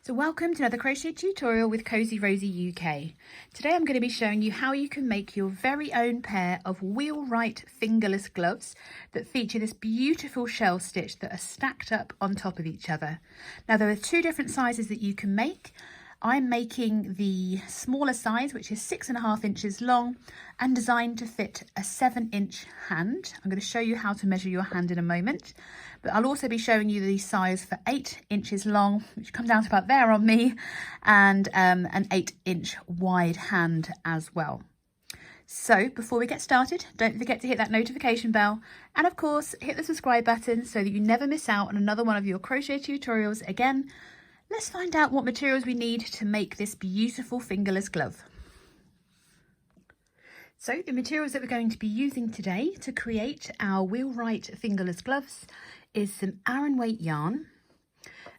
So welcome to another crochet tutorial with Cozy Rosie UK. Today I'm going to be showing you how you can make your very own pair of wheelwright fingerless gloves that feature this beautiful shell stitch that are stacked up on top of each other. Now there are two different sizes that you can make. I'm making the smaller size, which is 6.5 inches long and designed to fit a 7-inch hand. I'm going to show you how to measure your hand in a moment, but I'll also be showing you the size for 8 inches long, which comes out about there on me, and an 8-inch wide hand as well. So before we get started, don't forget to hit that notification bell and of course hit the subscribe button so that you never miss out on another one of your crochet tutorials. Again, let's find out what materials we need to make this beautiful fingerless glove. So the materials that we're going to be using today to create our wheelwright fingerless gloves is some Aran weight yarn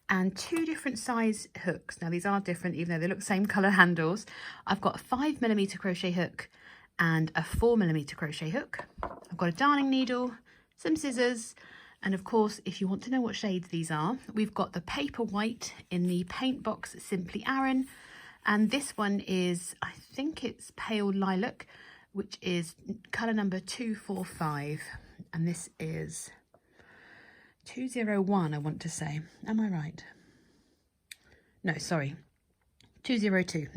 and 2 different size hooks. Now these are different even though they look same colour handles. I've got a 5mm crochet hook and a 4mm crochet hook. I've got a darning needle, some scissors, and of course, if you want to know what shades these are, we've got the paper white in the Paintbox Simply Aran, and this one is, I think it's pale lilac, which is colour number 245, and this is 201, I want to say. Am I right? No, sorry, 202.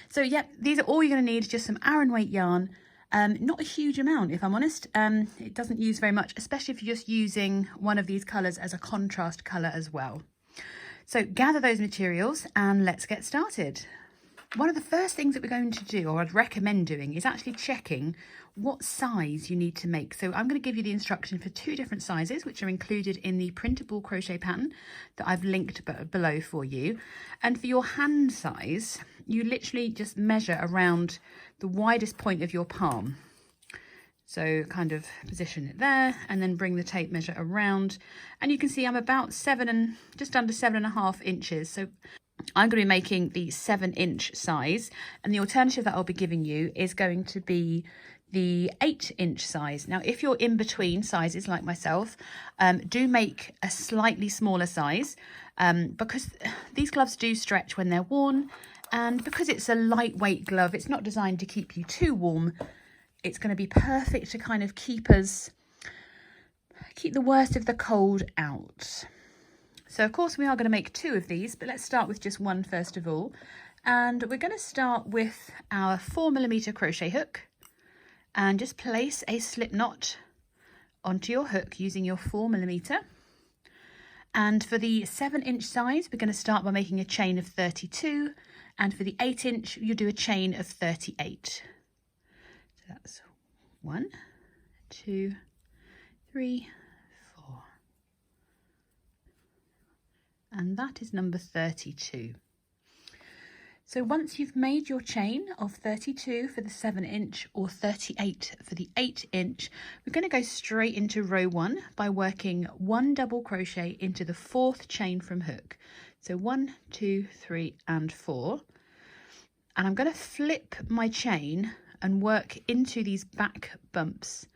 So yeah, these are all you're going to need, just some Aran weight yarn. Not a huge amount, if I'm honest. It doesn't use very much, especially if you're just using one of these colours as a contrast colour as well. So gather those materials and let's get started. One of the first things that we're going to do, or I'd recommend doing, is actually checking what size you need to make. So I'm going to give you the instruction for 2 different sizes, which are included in the printable crochet pattern that I've linked below for you. And for your hand size, you literally just measure around the widest point of your palm. So kind of position it there and then bring the tape measure around. And you can see I'm about just under 7.5 inches. So I'm going to be making the 7-inch size, and the alternative that I'll be giving you is going to be the 8-inch size. Now, if you're in between sizes like myself, do make a slightly smaller size because these gloves do stretch when they're worn, and because it's a lightweight glove, it's not designed to keep you too warm. It's going to be perfect to kind of keep the worst of the cold out. So of course we are going to make 2 of these, but let's start with just one first of all. And we're going to start with our 4mm crochet hook and just place a slip knot onto your hook using your 4mm. And for the 7-inch size, we're going to start by making a chain of 32. And for the 8-inch, you do a chain of 38. So that's 1, 2, 3, and that is number 32. So once you've made your chain of 32 for the 7-inch or 38 for the 8-inch, we're going to go straight into row 1 by working 1 double crochet into the 4th chain from hook. So 1, 2, 3 and 4. And I'm going to flip my chain and work into these back bumps.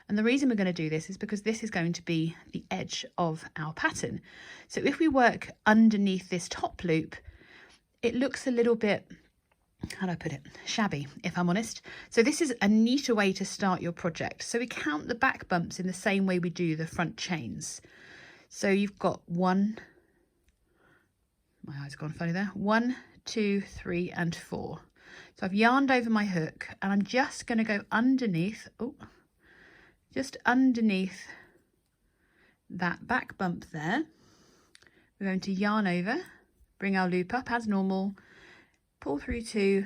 And the reason we're going to do this is because this is going to be the edge of our pattern. So if we work underneath this top loop, it looks a little bit, how do I put it, shabby, if I'm honest. So this is a neater way to start your project. So we count the back bumps in the same way we do the front chains. So you've got 1, my eyes gone funny there, 1, 2, 3 and 4. So I've yarned over my hook and I'm just going to go underneath, just underneath that back bump there. We're going to yarn over, bring our loop up as normal, pull through 2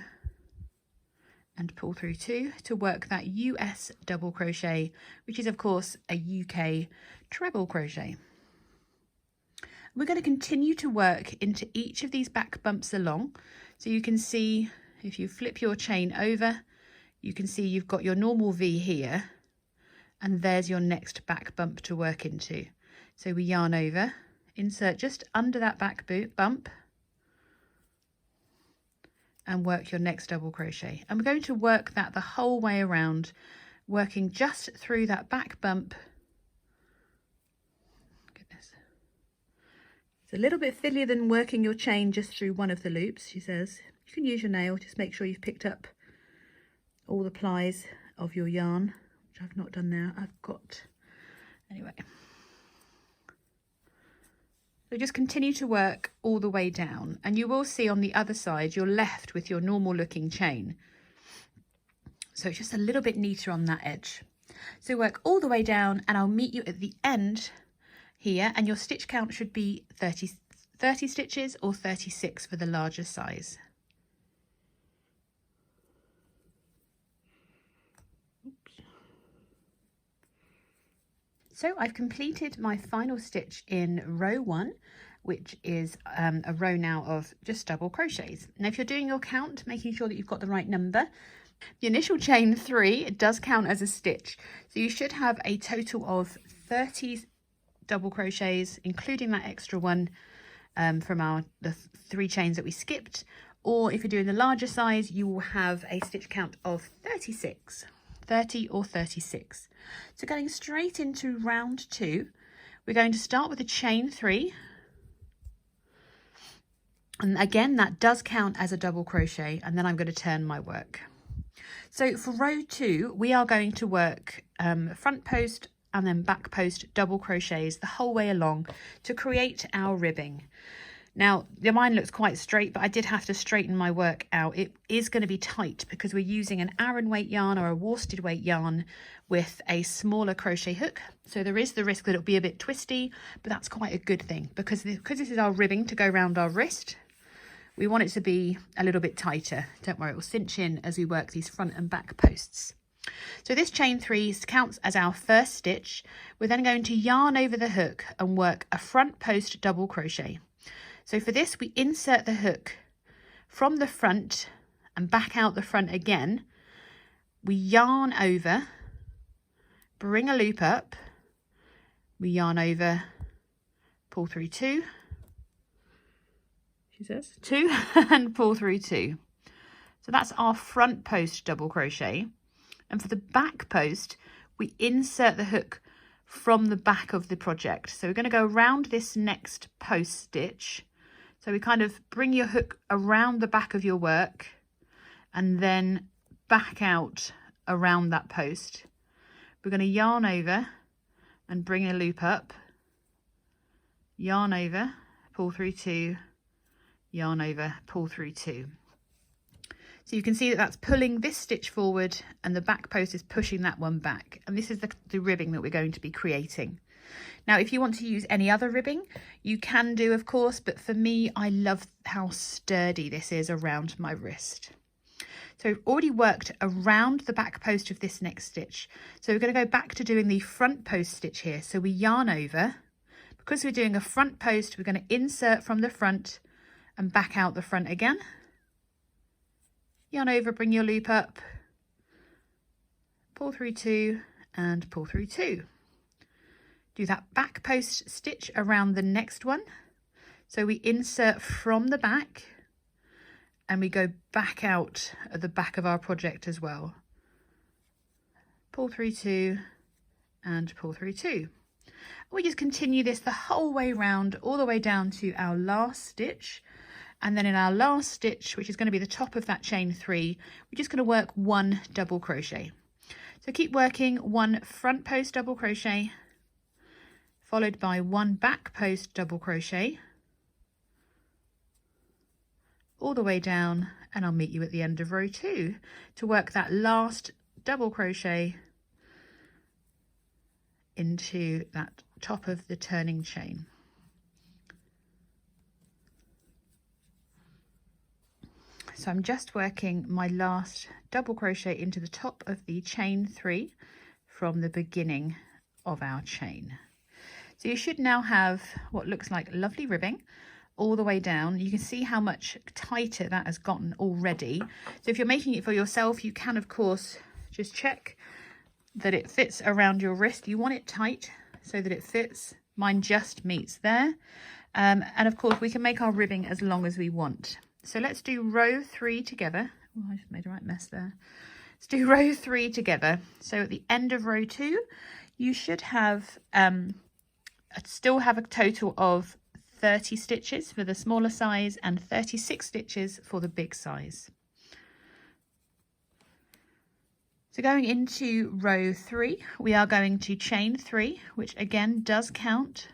and pull through 2 to work that US double crochet, which is of course a UK treble crochet. We're going to continue to work into each of these back bumps along. So you can see if you flip your chain over, you can see you've got your normal V here. And there's your next back bump to work into. So we yarn over, insert just under that back bump and work your next double crochet. And we're going to work that the whole way around, working just through that back bump. Goodness. It's a little bit fiddlier than working your chain just through one of the loops, she says. You can use your nail, just make sure you've picked up all the plies of your yarn, which I've not done now. I've got, anyway. So just continue to work all the way down, and you will see on the other side you're left with your normal looking chain. So it's just a little bit neater on that edge. So work all the way down, and I'll meet you at the end here, and your stitch count should be 30 stitches or 36 for the larger size. So I've completed my final stitch in row 1, which is a row now of just double crochets. Now if you're doing your count, making sure that you've got the right number, the initial chain 3, it does count as a stitch. So you should have a total of 30 double crochets, including that extra one from the 3 chains that we skipped. Or if you're doing the larger size, you will have a stitch count of 36. 30 or 36. So going straight into round 2, we're going to start with a chain 3, and again that does count as a double crochet, and then I'm going to turn my work. So for row 2 we are going to work front post and then back post double crochets the whole way along to create our ribbing. Now, mine looks quite straight, but I did have to straighten my work out. It is going to be tight because we're using an Aran weight yarn or a worsted weight yarn with a smaller crochet hook. So there is the risk that it'll be a bit twisty, but that's quite a good thing because this is our ribbing to go around our wrist. We want it to be a little bit tighter. Don't worry, it will cinch in as we work these front and back posts. So this chain 3 counts as our first stitch. We're then going to yarn over the hook and work a front post double crochet. So for this, we insert the hook from the front and back out the front again. We yarn over, bring a loop up, we yarn over, pull through 2, she says, 2, and pull through 2. So that's our front post double crochet. And for the back post, we insert the hook from the back of the project. So we're going to go around this next post stitch. So we kind of bring your hook around the back of your work and then back out around that post. We're going to yarn over and bring a loop up, yarn over, pull through 2, yarn over, pull through 2. So you can see that that's pulling this stitch forward and the back post is pushing that one back. And this is the ribbing that we're going to be creating. Now, if you want to use any other ribbing, you can do, of course, but for me, I love how sturdy this is around my wrist. So we've already worked around the back post of this next stitch. So we're going to go back to doing the front post stitch here. So we yarn over. Because we're doing a front post, we're going to insert from the front and back out the front again. Yarn over, bring your loop up, pull through 2 and pull through 2. Do that back post stitch around the next one. So we insert from the back and we go back out at the back of our project as well. Pull through 2 and pull through 2. We just continue this the whole way round, all the way down to our last stitch. And then in our last stitch, which is going to be the top of that chain 3, we're just going to work 1 double crochet. So keep working 1 front post double crochet, followed by 1 back post double crochet, all the way down, and I'll meet you at the end of row 2 to work that last double crochet into that top of the turning chain. So I'm just working my last double crochet into the top of the chain 3 from the beginning of our chain. So you should now have what looks like lovely ribbing all the way down. You can see how much tighter that has gotten already. So if you're making it for yourself, you can of course just check that it fits around your wrist. You want it tight so that it fits. Mine just meets there. And of course we can make our ribbing as long as we want. So let's do row 3 together. Oh, I just made a right mess there. Let's do row 3 together. So at the end of row 2, you should have still have a total of 30 stitches for the smaller size and 36 stitches for the big size. So going into row 3, we are going to chain 3, which again does count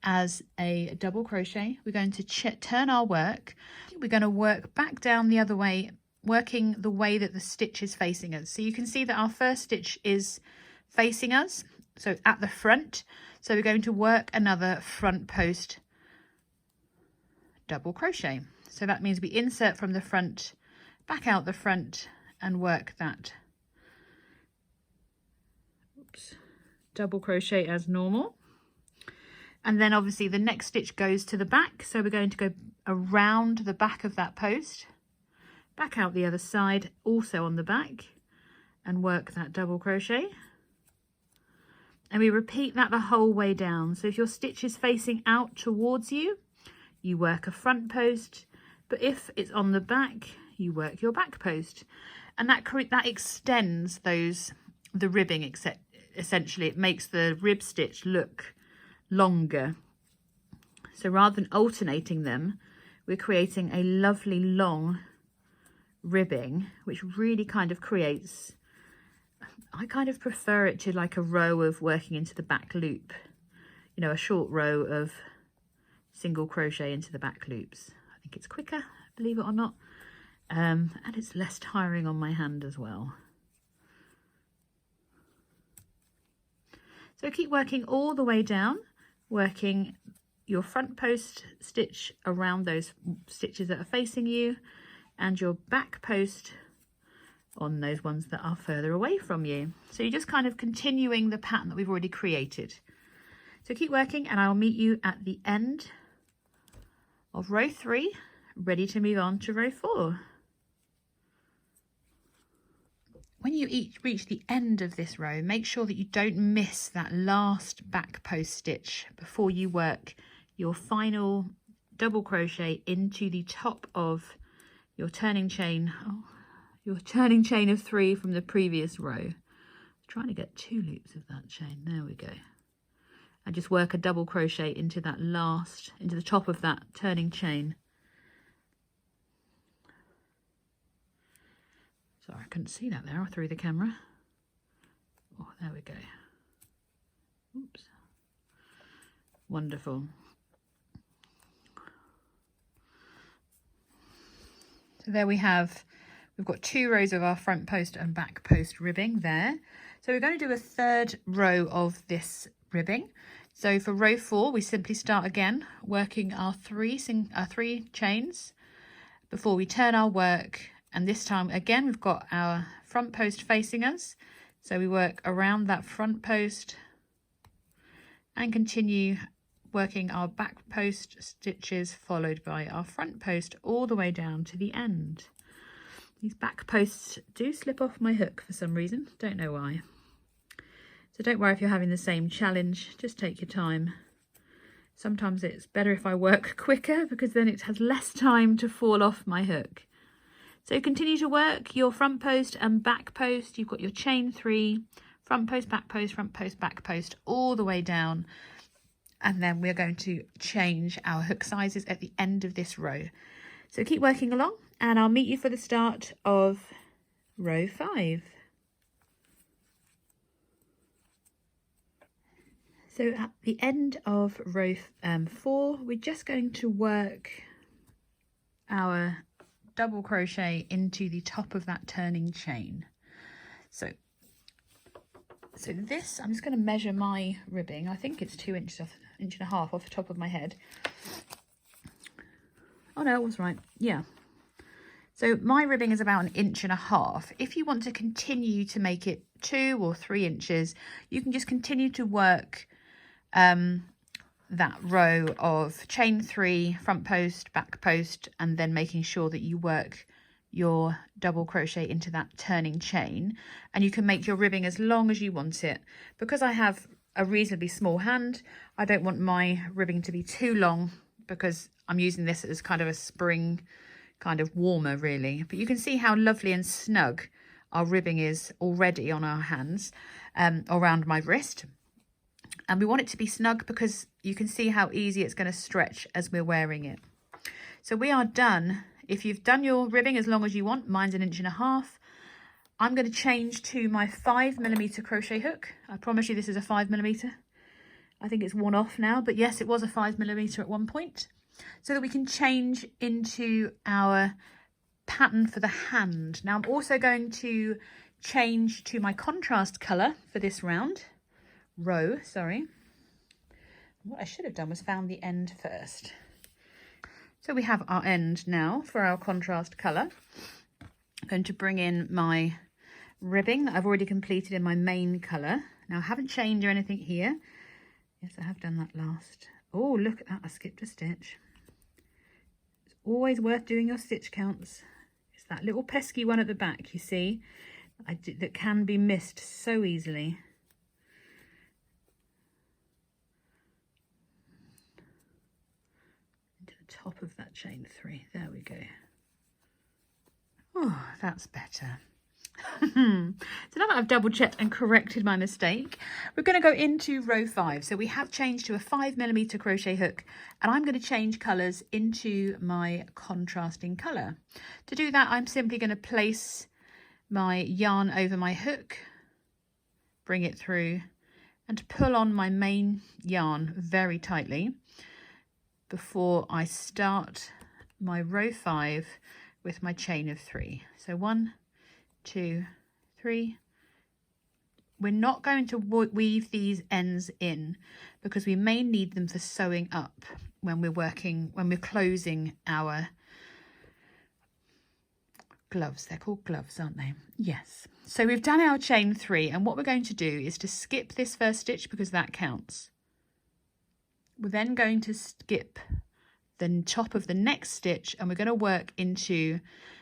as a double crochet. We're going to turn our work. We're going to work back down the other way, working the way that the stitch is facing us. So you can see that our first stitch is facing us, so at the front. So we're going to work another front post double crochet. So that means we insert from the front, back out the front, and work that double crochet as normal. And then obviously the next stitch goes to the back, so we're going to go around the back of that post, back out the other side, also on the back, and work that double crochet. And we repeat that the whole way down. So if your stitch is facing out towards you, you work a front post, but if it's on the back, you work your back post. And that extends the ribbing, essentially. It makes the rib stitch look longer. So rather than alternating them, we're creating a lovely long ribbing, which really kind of creates, I kind of prefer it to like a row of working into the back loop, you know, a short row of single crochet into the back loops. I think it's quicker, believe it or not, and it's less tiring on my hand as well. So keep working all the way down, working your front post stitch around those stitches that are facing you, and your back post on those ones that are further away from you. So you're just kind of continuing the pattern that we've already created. So keep working, and I'll meet you at the end of row 3, ready to move on to row 4. When you reach the end of this row, make sure that you don't miss that last back post stitch before you work your final double crochet into the top of your turning chain, your turning chain of 3 from the previous row. I'm trying to get 2 loops of that chain. There we go. And just work a double crochet into that into the top of that turning chain. Sorry, I couldn't see that there through the camera. Oh, there we go. Oops. Wonderful. So there we've got 2 rows of our front post and back post ribbing there. So we're going to do a 3rd row of this ribbing. So for row 4, we simply start again, working our 3 chains before we turn our work. And this time again, we've got our front post facing us. So we work around that front post and continue working our back post stitches, followed by our front post all the way down to the end. These back posts do slip off my hook for some reason, don't know why. So don't worry if you're having the same challenge, just take your time. Sometimes it's better if I work quicker because then it has less time to fall off my hook. So continue to work your front post and back post. You've got your chain 3, front post, back post, front post, back post, all the way down. And then we're going to change our hook sizes at the end of this row. So keep working along, and I'll meet you for the start of row 5. So at the end of row 4, we're just going to work our double crochet into the top of that turning chain. So this, I'm just going to measure my ribbing. I think it's 2 inches off, 1.5 inches off the top of my head. Oh no, I was right. Yeah. So my ribbing is about 1.5 inches. If you want to continue to make it 2 or 3 inches, you can just continue to work that row of chain 3, front post, back post, and then making sure that you work your double crochet into that turning chain, and you can make your ribbing as long as you want it. Because I have a reasonably small hand, I don't want my ribbing to be too long because I'm using this as kind of a spring kind of warmer really. But you can see how lovely and snug our ribbing is already on our hands, around my wrist. And we want it to be snug because you can see how easy it's going to stretch as we're wearing it. So we are done. If you've done your ribbing as long as you want, mine's 1.5 inches. I'm going to change to my 5mm crochet hook. I promise you this is a 5mm. I think it's worn off now, but yes, it was a 5mm at one point. So that we can change into our pattern for the hand. Now I'm also going to change to my contrast colour for this row. What I should have done was found the end first. So we have our end now for our contrast colour. I'm going to bring in my ribbing that I've already completed in my main colour. Now I haven't changed or anything here. Yes, I have done that last. Oh, look at that, I skipped a stitch. It's always worth doing your stitch counts. It's that little pesky one at the back, you see, that can be missed so easily. Into the top of that chain 3, there we go. Oh, that's better. So now that I've double checked and corrected my mistake, we're going to go into row 5. So we have changed to a 5mm crochet hook, and I'm going to change colours into my contrasting colour. To do that, I'm simply going to place my yarn over my hook, bring it through, and pull on my main yarn very tightly before I start my row 5 with my chain of 3. So 1, 2, 3. We're not going to weave these ends in because we may need them for sewing up when we're closing our gloves. They're called gloves, aren't they? Yes. So we've done our chain 3, and what we're going to do is to skip this first stitch because that counts. We're then going to skip the top of the next stitch, and we're going to work into,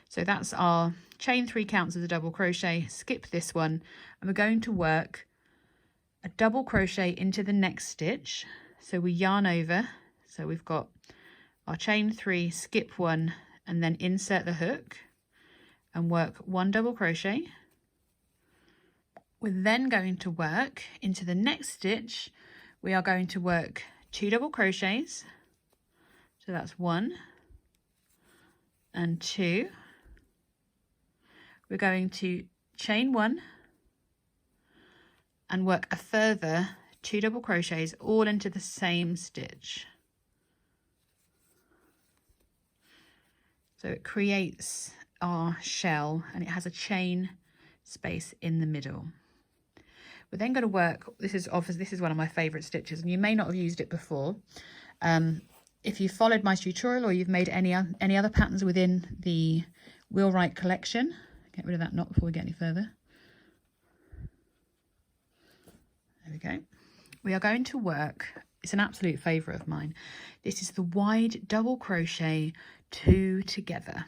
so that's our chain 3 counts as a double crochet, skip this one, and we're going to work a double crochet into the next stitch. So we yarn over, so we've got our chain 3, skip 1, and then insert the hook and work 1 double crochet. We're then going to work into the next stitch. We are going to work 2 double crochets. So that's 1 and 2. We're going to chain 1 and work a further 2 double crochets all into the same stitch. So it creates our shell and it has a chain space in the middle. We're then going to work, this is one of my favourite stitches, and you may not have used it before. If you've followed my tutorial or you've made any other patterns within the Wheelwright collection, get rid of that knot before we get any further. There we go. We are going to work, it's an absolute favourite of mine. This is the wide double crochet 2 together.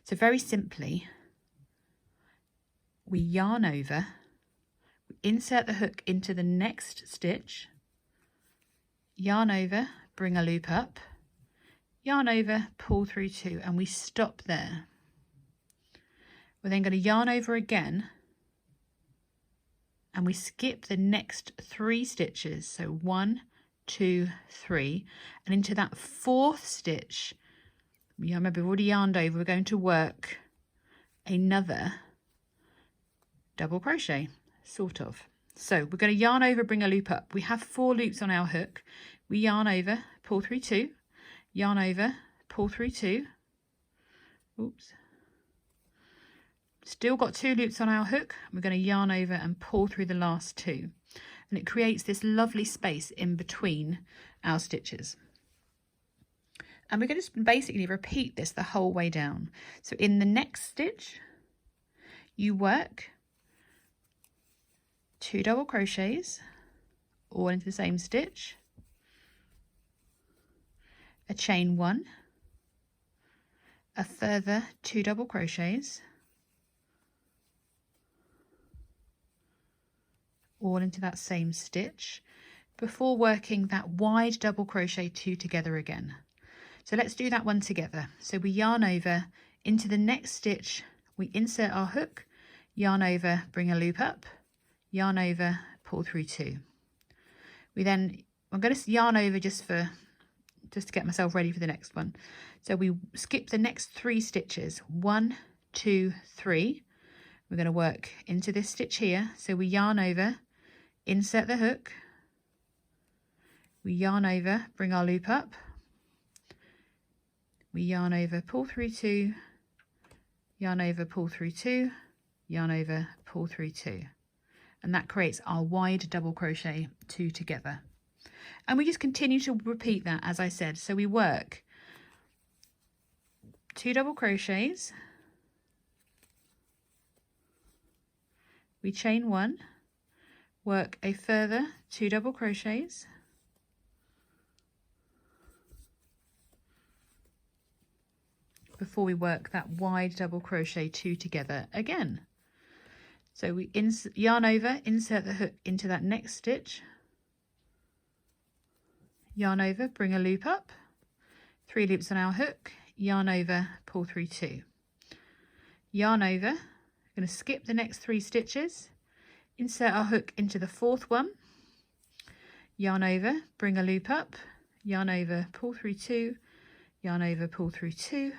So very simply, we yarn over, we insert the hook into the next stitch, yarn over, bring a loop up, yarn over, pull through 2, and we stop there. We're then going to yarn over again, and we skip the next 3 stitches. So 1, 2, 3, and into that 4th stitch, remember we've already yarned over, we're going to work another double crochet, sort of. So we're going to yarn over, bring a loop up. We have 4 loops on our hook. We yarn over, pull through 2, yarn over, pull through 2. Oops. Still got 2 loops on our hook. We're going to yarn over and pull through the last 2. And it creates this lovely space in between our stitches. And we're going to basically repeat this the whole way down. So in the next stitch, you work 2 double crochets all into the same stitch, a chain 1, a further 2 double crochets, all into that same stitch, before working that wide double crochet 2 together again. So let's do that one together. So we yarn over, into the next stitch, we insert our hook, yarn over, bring a loop up, yarn over, pull through 2. I'm going to yarn over just to get myself ready for the next one. So we skip the next 3 stitches, 1, 2, 3. We're going to work into this stitch here. So we yarn over, insert the hook, we yarn over, bring our loop up, we yarn over, pull through 2, yarn over, pull through 2, yarn over, pull through 2. And that creates our wide double crochet 2 together. And we just continue to repeat that, as I said. So we work 2 double crochets, we chain 1, work a further 2 double crochets, before we work that wide double crochet 2 together again. So we yarn over, insert the hook into that next stitch, yarn over, bring a loop up, 3 loops on our hook, yarn over, pull through 2, yarn over, we're going to skip the next 3 stitches, insert our hook into the 4th one, yarn over, bring a loop up, yarn over, pull through 2, yarn over, pull through 2,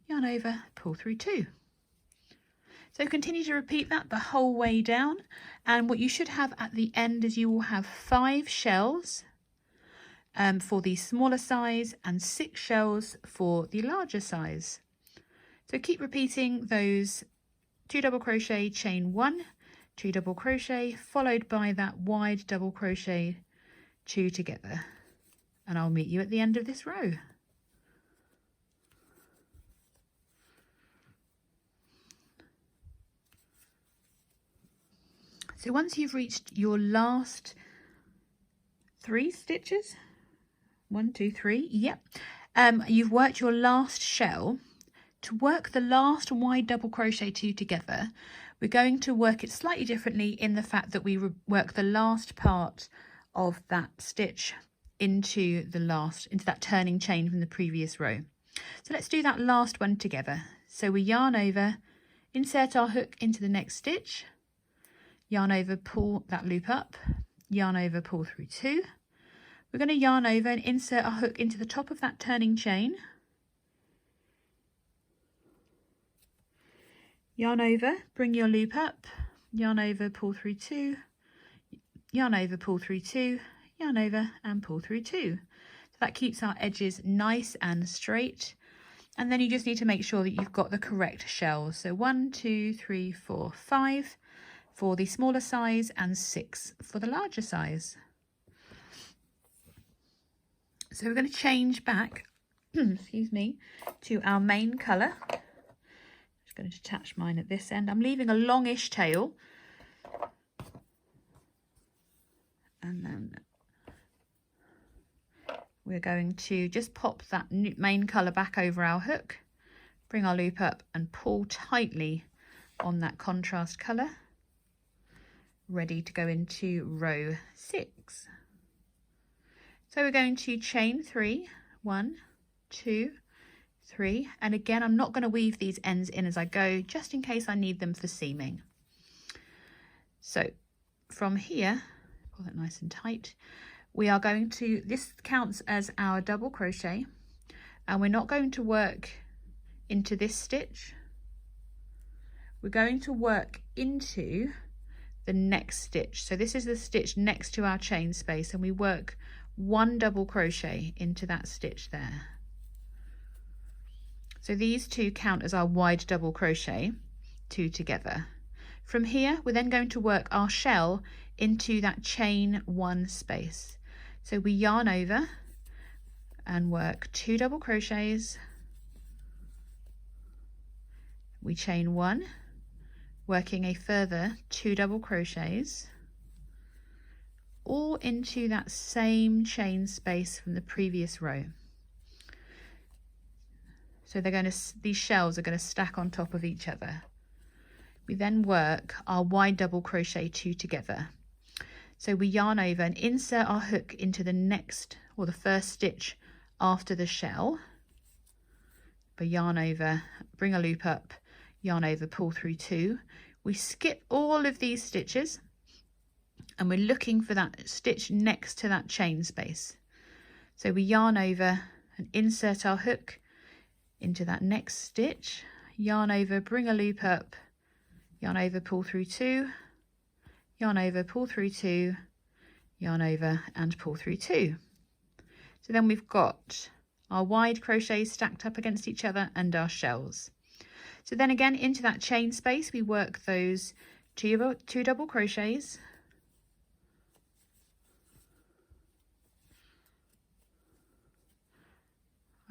yarn over, pull through 2. So continue to repeat that the whole way down, and what you should have at the end is you will have 5 shells for the smaller size and 6 shells for the larger size. So keep repeating those 2 double crochet, chain 1, 2 double crochet, followed by that wide double crochet 2 together, and I'll meet you at the end of this row. So once you've reached your last 3 stitches, 1, 2, 3, yep, you've worked your last shell. To work the last wide double crochet 2 together, we're going to work it slightly differently in the fact that we work the last part of that stitch into that turning chain from the previous row. So let's do that last one together. So we yarn over, insert our hook into the next stitch, yarn over, pull that loop up, yarn over, pull through 2. We're going to yarn over and insert our hook into the top of that turning chain, yarn over, bring your loop up, yarn over, pull through 2, yarn over, pull through 2, yarn over and pull through 2. So that keeps our edges nice and straight. And then you just need to make sure that you've got the correct shells. So 1, 2, 3, 4, 5 for the smaller size and 6 for the larger size. So we're going to change back, excuse me, to our main colour. Just going to attach mine at this end. I'm leaving a longish tail. And then we're going to just pop that main colour back over our hook, bring our loop up and pull tightly on that contrast colour, ready to go into row 6. So we're going to chain 3, 1, 2, 3, and again I'm not going to weave these ends in as I go, just in case I need them for seaming. So from here, pull that nice and tight, we are going to, this counts as our double crochet, and we're not going to work into this stitch, we're going to work into the next stitch. So this is the stitch next to our chain space, and we work 1 double crochet into that stitch there. So these 2 count as our wide double crochet 2 together. From here we're then going to work our shell into that chain 1 space. So we yarn over and work 2 double crochets, we chain 1, working a further 2 double crochets, all into that same chain space from the previous row. So these shells are going to stack on top of each other. We then work our wide double crochet 2 together. So we yarn over and insert our hook into the next, or the first stitch after the shell. But yarn over, bring a loop up, yarn over, pull through 2. We skip all of these stitches and we're looking for that stitch next to that chain space. So we yarn over and insert our hook into that next stitch, yarn over, bring a loop up, yarn over, pull through 2, yarn over, pull through 2, yarn over and pull through 2. So then we've got our wide crochets stacked up against each other and our shells. So then again, into that chain space, we work those two double crochets.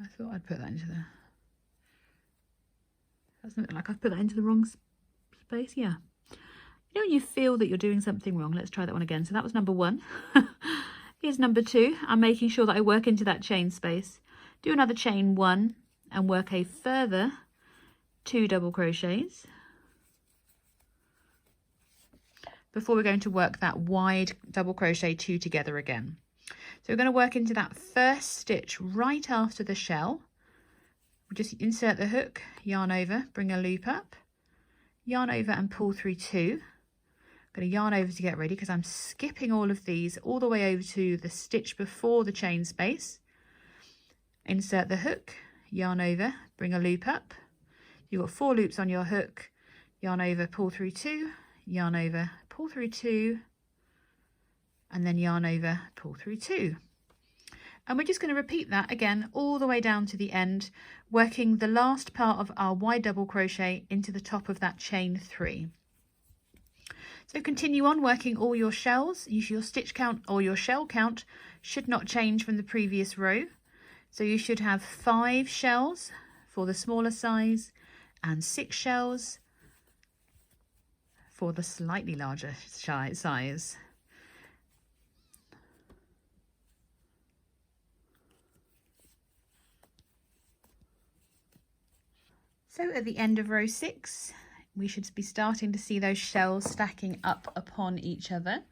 I thought I'd put that into the... Doesn't look like I've put that into the wrong space. Yeah. You know when you feel that you're doing something wrong? Let's try that one again. So that was number 1. Here's number 2. I'm making sure that I work into that chain space. Do another chain 1 and work a further 2 double crochets before we're going to work that wide double crochet 2 together again. So we're going to work into that first stitch right after the shell. We'll just insert the hook, yarn over, bring a loop up, yarn over and pull through 2. I'm going to yarn over to get ready because I'm skipping all of these all the way over to the stitch before the chain space. Insert the hook, yarn over, bring a loop up. You've got 4 loops on your hook, yarn over, pull through 2, yarn over, pull through 2, and then yarn over, pull through 2. And we're just going to repeat that again all the way down to the end, working the last part of our wide double crochet into the top of that chain 3. So continue on working all your shells. Your stitch count or your shell count should not change from the previous row. So you should have 5 shells for the smaller size and 6 shells for the slightly larger size. So at the end of row 6, we should be starting to see those shells stacking up upon each other.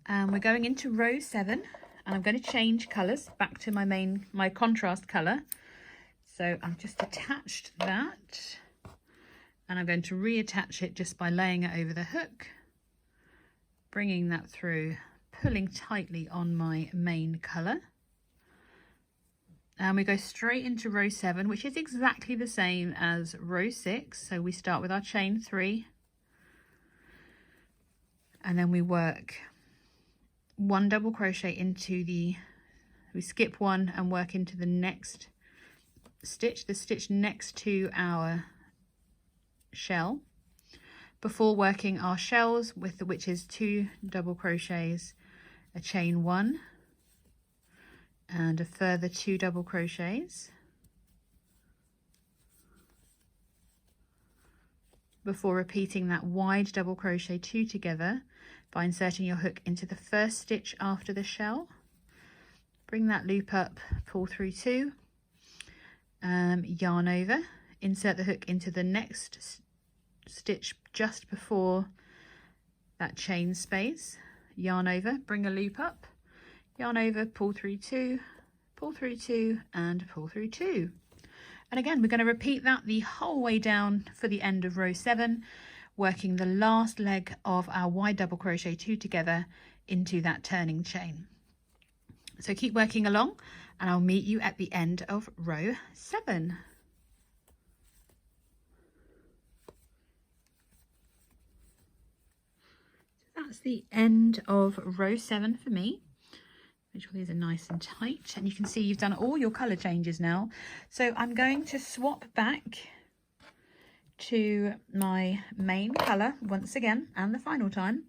And we're going into row 7, and I'm going to change colours back to my contrast colour. So I've just attached that, and I'm going to reattach it just by laying it over the hook, bringing that through, pulling tightly on my main colour. And we go straight into row 7, which is exactly the same as row 6. So we start with our chain 3, and then we work 1 double crochet into we skip 1 and work into the next stitch, the stitch next to our shell, before working our shells which is 2 double crochets, a chain 1, and a further 2 double crochets before repeating that wide double crochet 2 together by inserting your hook into the first stitch after the shell. Bring that loop up, pull through 2, yarn over, insert the hook into the next stitch just before that chain space, yarn over, bring a loop up, yarn over, pull through 2, and pull through 2. And again, we're going to repeat that the whole way down for the end of row 7, working the last leg of our wide double crochet 2 together into that turning chain. So keep working along, and I'll meet you at the end of row 7. So that's the end of row 7 for me. Make sure these are nice and tight, and you can see you've done all your colour changes now. So I'm going to swap back to my main colour once again, and the final time,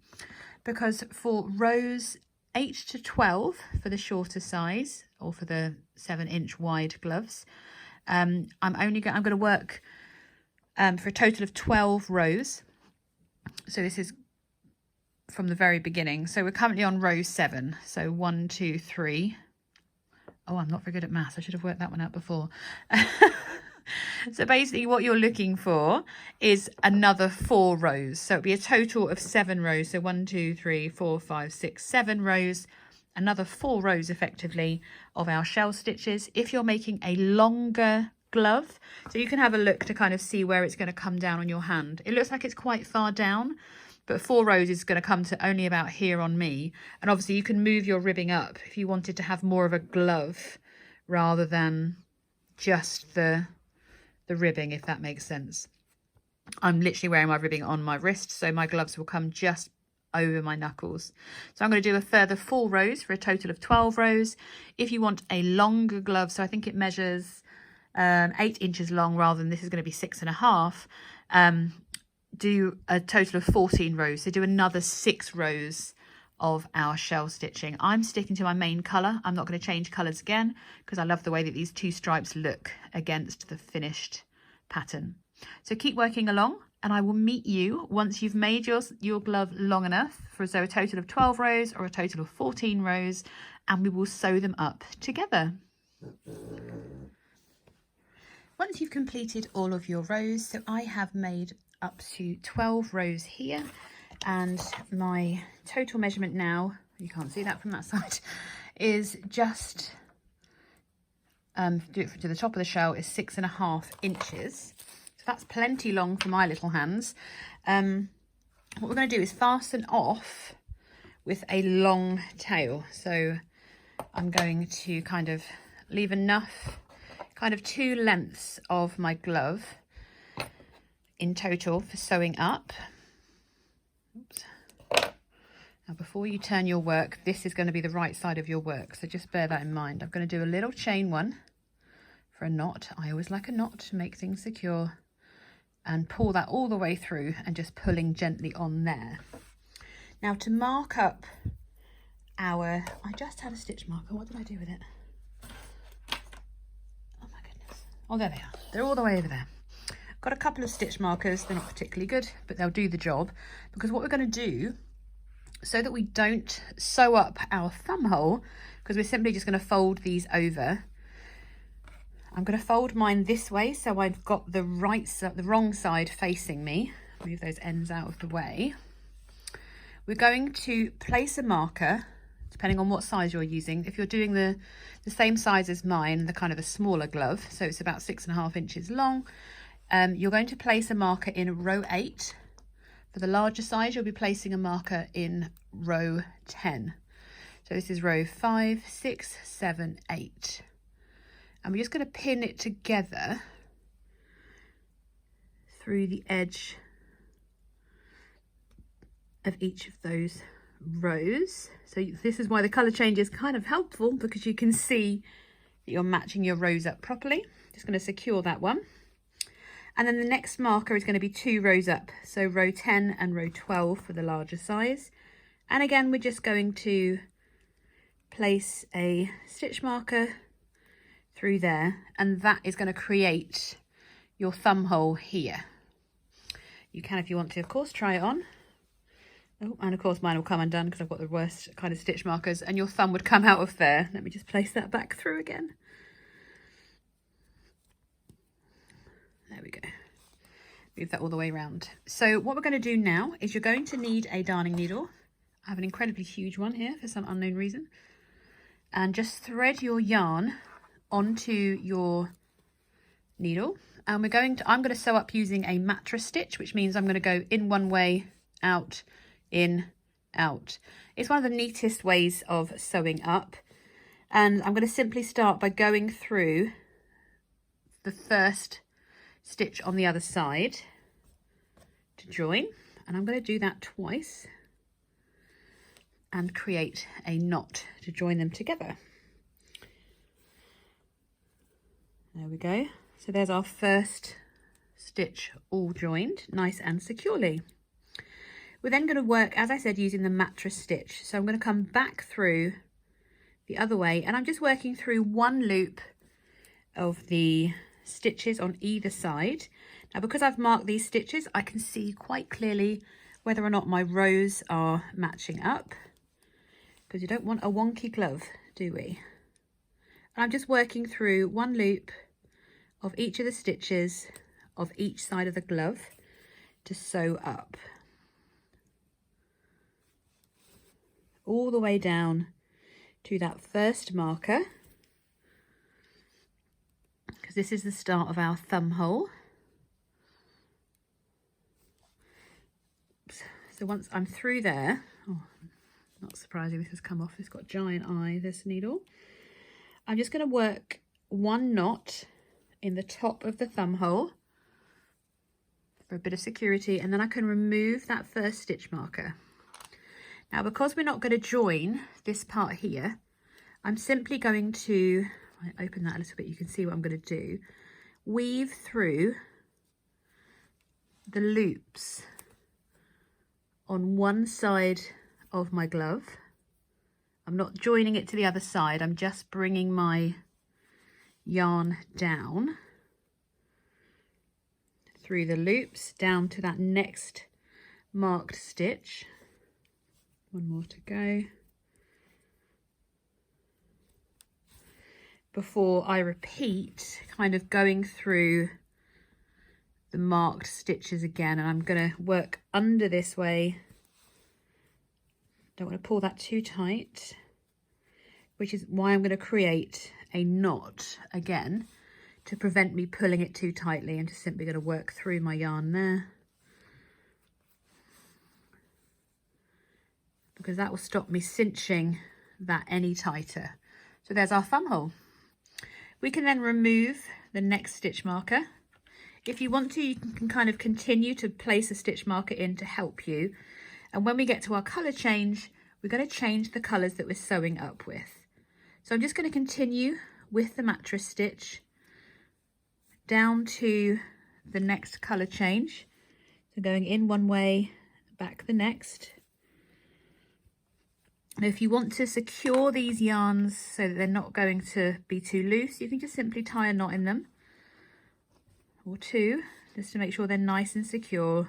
because for rows 8 to 12 for the shorter size, or for the 7-inch wide gloves, I'm going to work for a total of 12 rows. So this is from the very beginning. So we're currently on row 7. So 1, 2, 3. Oh, I'm not very good at maths. I should have worked that one out before. So basically what you're looking for is another 4 rows. So it'll be a total of 7 rows. So 1, 2, 3, 4, 5, 6, 7 rows. Another 4 rows effectively of our shell stitches. If you're making a longer glove, so you can have a look to kind of see where it's going to come down on your hand. It looks like it's quite far down, but 4 rows is going to come to only about here on me. And obviously you can move your ribbing up if you wanted to have more of a glove rather than just the ribbing, if that makes sense. I'm literally wearing my ribbing on my wrist, so my gloves will come just over my knuckles. So I'm going to do a further 4 rows for a total of 12 rows. If you want a longer glove, so I think it measures 8 inches long rather than this is going to be 6.5, do a total of 14 rows. So do another 6 rows of our shell stitching. I'm sticking to my main colour. I'm not going to change colours again because I love the way that these 2 stripes look against the finished pattern. So keep working along and I will meet you once you've made your glove long enough for a total of 12 rows or a total of 14 rows, and we will sew them up together. Once you've completed all of your rows, so I have made up to 12 rows here, and my total measurement now, you can't see that from that side, is just do it to the top of the shell is 6.5 inches. So that's plenty long for my little hands. What we're going to do is fasten off with a long tail. So I'm going to kind of leave enough, kind of 2 lengths of my glove in total for sewing up. Oops. Now before you turn your work, this is going to be the right side of your work, so just bear that in mind. I'm going to do a little chain one for a knot. I always like a knot to make things secure, and pull that all the way through and just pulling gently on there. Now to mark up our, I just had a stitch marker, what did I do with it? Oh my goodness. Oh, there they are. They're all the way over there. Got a couple of stitch markers. They're not particularly good, but they'll do the job, because what we're going to do, so that we don't sew up our thumb hole, because we're simply just going to fold these over, I'm going to fold mine this way so I've got the wrong side facing me. Move those ends out of the way. We're going to place a marker, depending on what size you're using. If you're doing the same size as mine, the kind of a smaller glove, so it's about 6.5 inches long, you're going to place a marker in row 8. For the larger size, you'll be placing a marker in row 10. So this is row 5, 6, 7, 8. And we're just going to pin it together through the edge of each of those rows. So this is why the colour change is kind of helpful, because you can see that you're matching your rows up properly. Just going to secure that one. And then the next marker is going to be 2 rows up. So row 10 and row 12 for the larger size. And again, we're just going to place a stitch marker through there, and that is going to create your thumb hole here. You can, if you want to, of course, try it on. Oh, and of course mine will come undone because I've got the worst kind of stitch markers, and your thumb would come out of there. Let me just place that back through again. There we go. Move that all the way around. So what we're going to do now is you're going to need a darning needle. I have an incredibly huge one here for some unknown reason. And just thread your yarn onto your needle. And I'm going to sew up using a mattress stitch, which means I'm going to go in one way, out, in, out. It's one of the neatest ways of sewing up. And I'm going to simply start by going through the first stitch on the other side to join, and I'm going to do that twice and create a knot to join them together. There we go. So there's our first stitch all joined nice and securely. We're then going to work, as I said, using the mattress stitch. So I'm going to come back through the other way, and I'm just working through one loop of the stitches on either side. Now, because I've marked these stitches, I can see quite clearly whether or not my rows are matching up, because you don't want a wonky glove, do we? And I'm just working through one loop of each of the stitches of each side of the glove to sew up all the way down to that first marker, because this is the start of our thumb hole. So once I'm through there, oh, not surprising this has come off, it's got giant eye, this needle. I'm just going to work one knot in the top of the thumb hole for a bit of security, and then I can remove that first stitch marker. Now, because we're not going to join this part here, I'm simply going to, I open that a little bit, you can see what I'm going to do, weave through the loops on one side of my glove. I'm not joining it to the other side, I'm just bringing my yarn down through the loops down to that next marked stitch. One more to go before I repeat, kind of going through the marked stitches again, and I'm going to work under this way. Don't want to pull that too tight, which is why I'm going to create a knot again to prevent me pulling it too tightly. I'm just simply going to work through my yarn there, because that will stop me cinching that any tighter. So there's our thumb hole. We can then remove the next stitch marker. If you want to, you can kind of continue to place a stitch marker in to help you. And when we get to our colour change, we're going to change the colours that we're sewing up with. So I'm just going to continue with the mattress stitch down to the next colour change. So going in one way, back the next. Now, if you want to secure these yarns so that they're not going to be too loose, you can just simply tie a knot in them, or two, just to make sure they're nice and secure.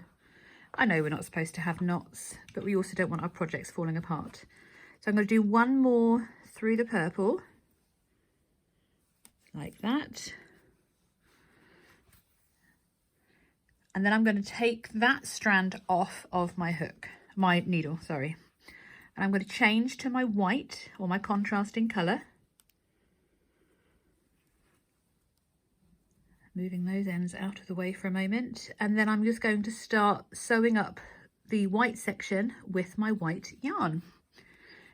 I know we're not supposed to have knots, but we also don't want our projects falling apart. So I'm going to do one more through the purple, like that. And then I'm going to take that strand off of my hook, my needle, sorry. And I'm going to change to my white, or my contrasting colour. Moving those ends out of the way for a moment. And then I'm just going to start sewing up the white section with my white yarn.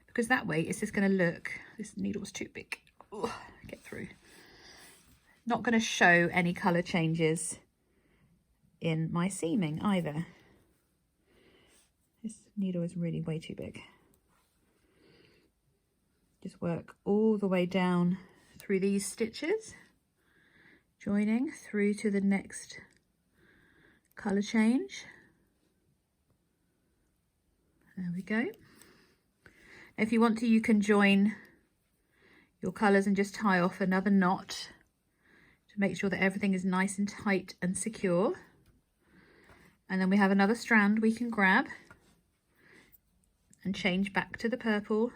Because that way it's just going to look, this needle's too big. Ugh, get through. Not going to show any colour changes in my seaming either. This needle is really way too big. Just work all the way down through these stitches, joining through to the next colour change. There we go. If you want to, you can join your colours and just tie off another knot to make sure that everything is nice and tight and secure. And then we have another strand we can grab and change back to the purple.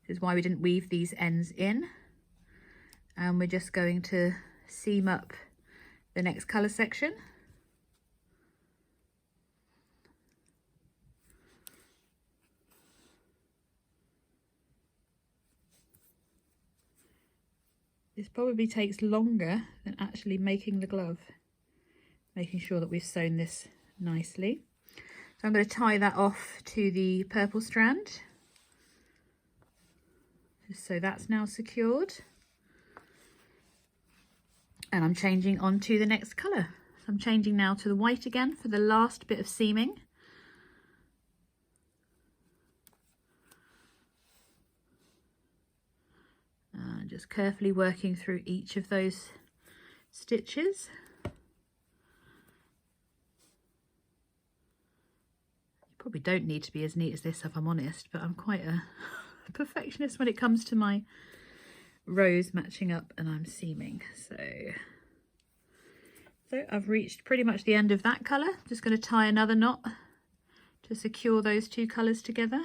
This is why we didn't weave these ends in. And we're just going to seam up the next colour section. This probably takes longer than actually making the glove, making sure that we've sewn this nicely. So I'm going to tie that off to the purple strand. So that's now secured. And I'm changing on to the next colour. So I'm changing now to the white again for the last bit of seaming. Just carefully working through each of those stitches. You probably don't need to be as neat as this if I'm honest, but I'm quite a perfectionist when it comes to my rows matching up and I'm seaming. So I've reached pretty much the end of that colour. Just going to tie another knot to secure those two colours together.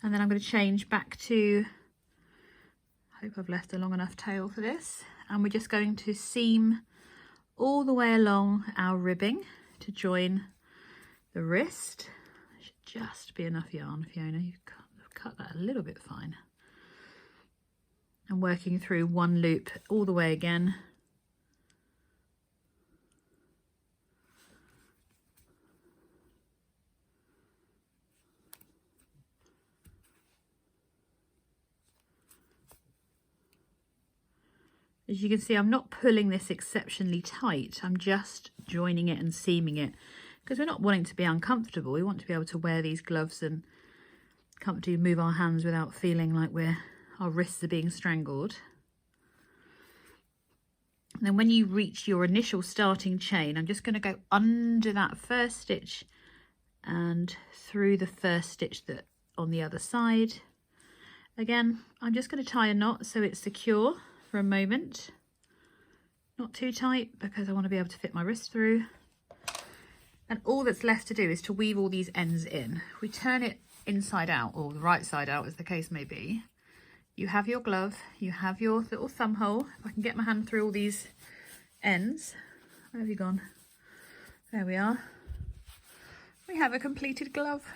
And then I'm going to change back to, I hope I've left a long enough tail for this, and we're just going to seam all the way along our ribbing to join the wrist. There should just be enough yarn, Fiona. You cut that a little bit fine. And working through one loop all the way again. As you can see, I'm not pulling this exceptionally tight. I'm just joining it and seaming it because we're not wanting to be uncomfortable. We want to be able to wear these gloves and comfortably move our hands without feeling like our wrists are being strangled. And then when you reach your initial starting chain, I'm just going to go under that first stitch and through the first stitch that on the other side. Again, I'm just going to tie a knot so it's secure for a moment. Not too tight because I want to be able to fit my wrist through. And all that's left to do is to weave all these ends in. If we turn it inside out, or the right side out as the case may be, you have your glove, you have your little thumb hole. If I can get my hand through all these ends. Where have you gone? There we are. We have a completed glove.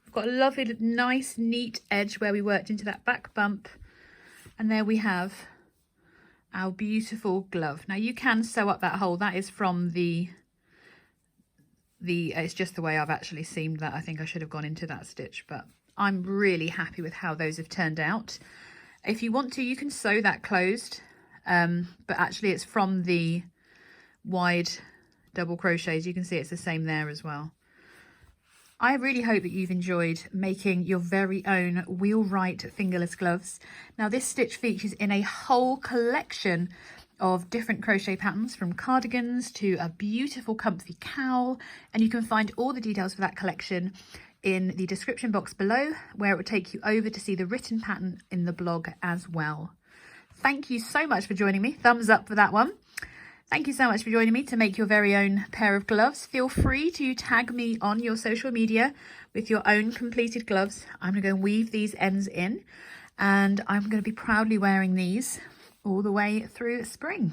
We've got a lovely, nice, neat edge where we worked into that back bump. And there we have our beautiful glove. Now you can sew up that hole. That is from the it's just the way I've actually seamed that. I think I should have gone into that stitch, but I'm really happy with how those have turned out. If you want to, you can sew that closed, but actually it's from the wide double crochets. You can see it's the same there as well. I really hope that you've enjoyed making your very own wheel-right fingerless gloves. Now this stitch features in a whole collection of different crochet patterns, from cardigans to a beautiful comfy cowl, and you can find all the details for that collection in the description box below, where it will take you over to see the written pattern in the blog as well. Thank you so much for joining me. Thumbs up for that one. Thank you so much for joining me to make your very own pair of gloves. Feel free to tag me on your social media with your own completed gloves. I'm going to go and weave these ends in, and I'm going to be proudly wearing these all the way through spring.